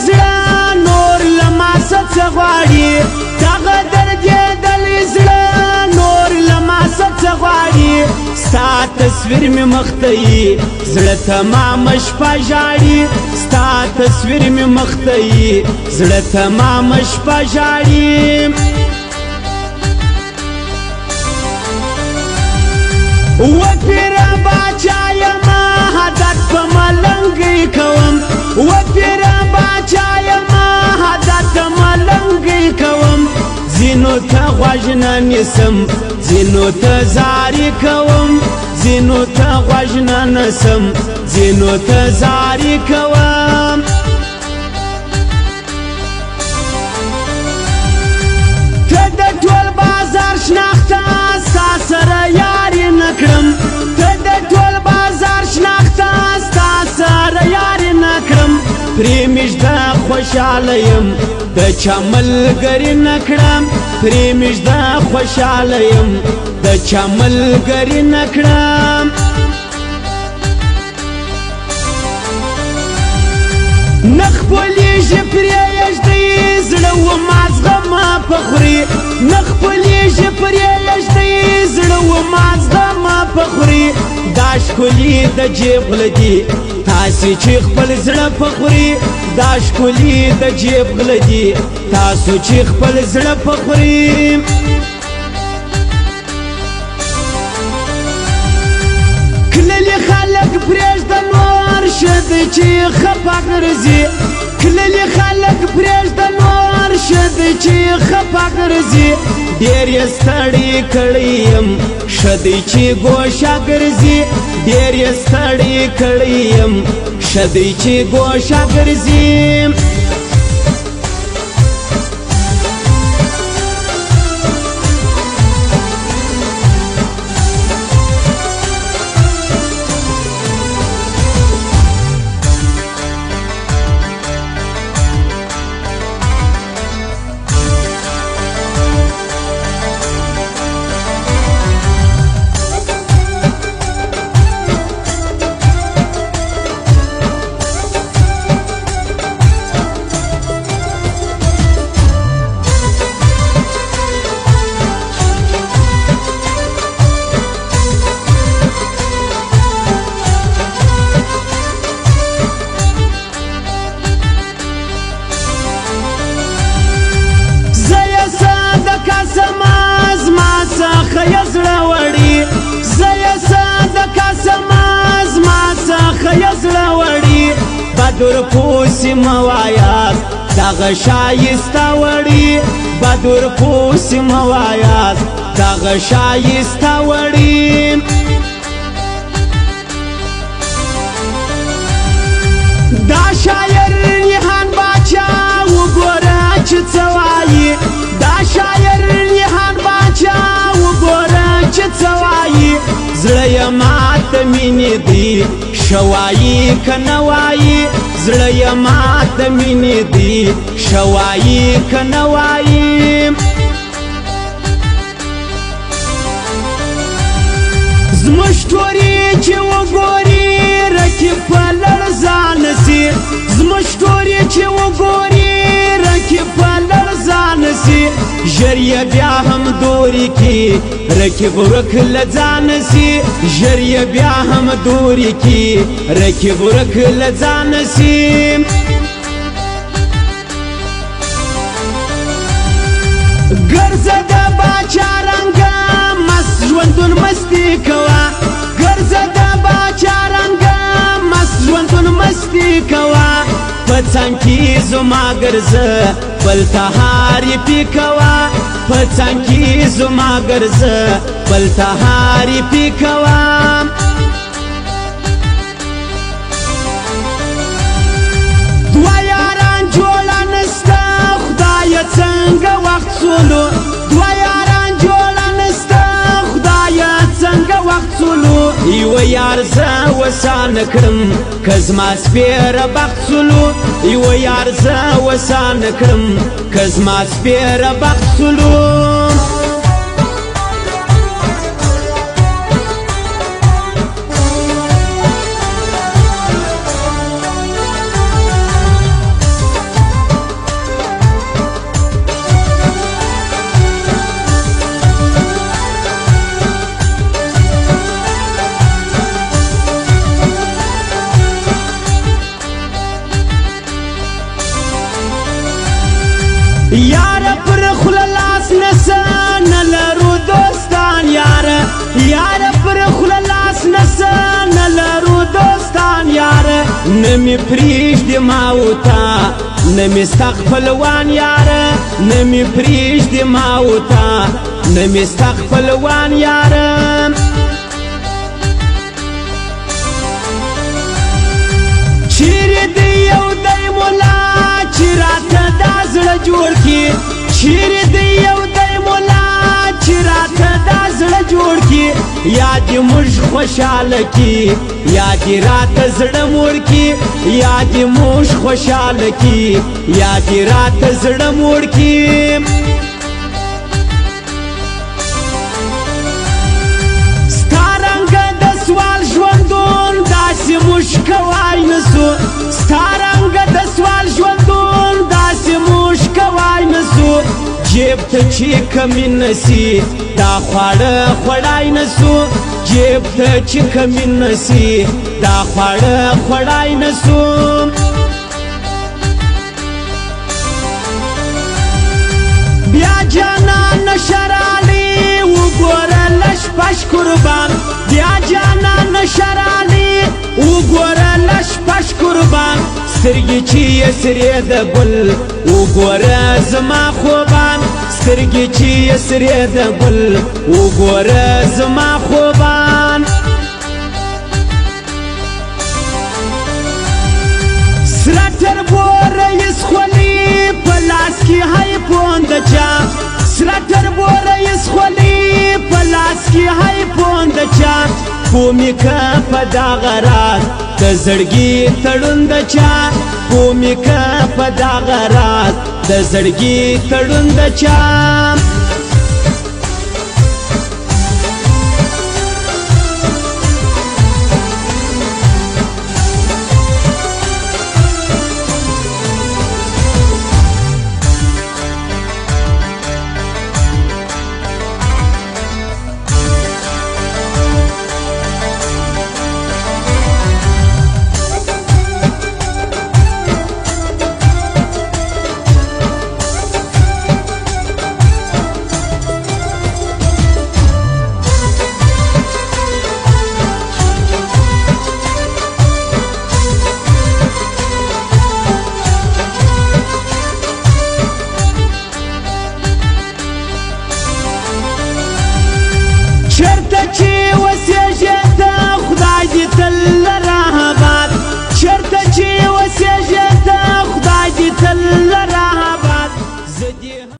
زړه نور له ما څه غواړي دغه دردېدلی زړه نور له ما څه غواړي ستا تصویر مې مخ ته یي زړه تمامه شپه ژاړي ستا تصویر مې مخ ته یي زړه تمامه شپه ژاړي و پیره باچا یما حدت په ملنګۍ کوم و پیره باچا یما حدت ملنګۍ کوم ځینو ته غوږ نه نیسم ځینو ته زاري کوم ځینو ته غوږ نه نیسم ځینو ته زاري کوم ته د ټول بازار شناخته ستا سره یاري نه کړم ته د ټول بازار شناخته ستا سره یاري نه کړم پرې مې ژده خوشحاله یم د چا ملګري نه کړم پرې مې ژده خوشحاله یم د چا ملګري نه کړم نه خپلېږي پرې یږدی زړه و مازغه ما په خوري نه خپلېږي پرې یږدی زړه و مازغه ما په خوري دا ښکلي د جیب غله دي تاسې چې خپل زړه په خوري دا ښکلي د جیب غله دي تاسو چې خپل زړه په خوري کللي خلک پرېږده نور ښه دی چې خفه ګرځي کللي خلک پرېږده نور ښه دی چې خفه ګرځي ډېر یې ستړی کړی یم ښه دی چې ګوښه ګرځي ډېر یې ستړی کړی یم ښه دی چې ګوښه ګرځي بدر پوسی موایاست دغه شایسته وړي بدر پوسی موایاست دغه شایسته وړي دا شاعر نیهان باچا وګوره چې څه وایي دا شاعر نیهان باچا وګوره چې څه وایي زړه یې ماته مینې دی ښه وایي که نه وایي زړه یې ماته مینې دی ښه وایي که نه وایي زموږ ټوري چې وګوري رقیب په لړزانه سي زموږ ټوري چې وګوري رقیب په لړزانه سي ژر یې بیا هم دوري کې رقیب ورک له ځانه سي ژر یې بیا هم دوري کې رقیب ورک له ځانه سي ګرځه د باچا رنګه مست ژوندون مستی کوه ګرځه د باچا رنګه مست ژوندون مستی کوه په څنګ کې زما ګرځه بل تهار یې پې کوه په څنګ کې زما ګرځه بل تهار یې پې کوه دوه یاران جوړه نسته خدایه څنګه وخت سولو دوه یاران جوړه نسته خدایه څنګه وخت سولو یوه یار زه وسانه کړم که زما سپېره بخت سولو یوه یار زه وسانه کړم که زما سپېره بخت سولو نمی پریږدي ما وتا نمی ستا خپلوان یاره نمی پریږدي ما وتا نمی ستا خپلوان یاره چیرې دی یو دی مولا چې راته دا زړه جوړ کړي چیرې دی یو دی مولا چې راته دا زړه جوړ کړي یا دې موږ خوشحاله کړي یا دې راته زړه موړ کړي یا دې موږ خوشحاله کړي یا دې راته زړه موړ کړي ستا رنګه د سوال ژوندون داسې موږ کوای نسو ستا رنګه د سوال ژوندون داسې موږ کوای نسو جیب ته چې کمی نسی دا خواړه خوړای نسو جیب ته چې کمی نسی دا خواړه خوړای نسو بیا جانان شرالی وګوره لش پش قربان بیا جانان شرالی وګوره لش پش قربان سترګې چې یې سرې د ګل وګوره زما خوبان سترګې چې یې سرې د ګل وګوره زما خوبان سره تربوره یې څښلي په لاس کې هی پوند چا سره تربوره یې څښلي په لاس کې هی پوند چا کومې که په دغه راز د زړګي تړون د چا کومې که په دغه راز د زړګي تړون د چا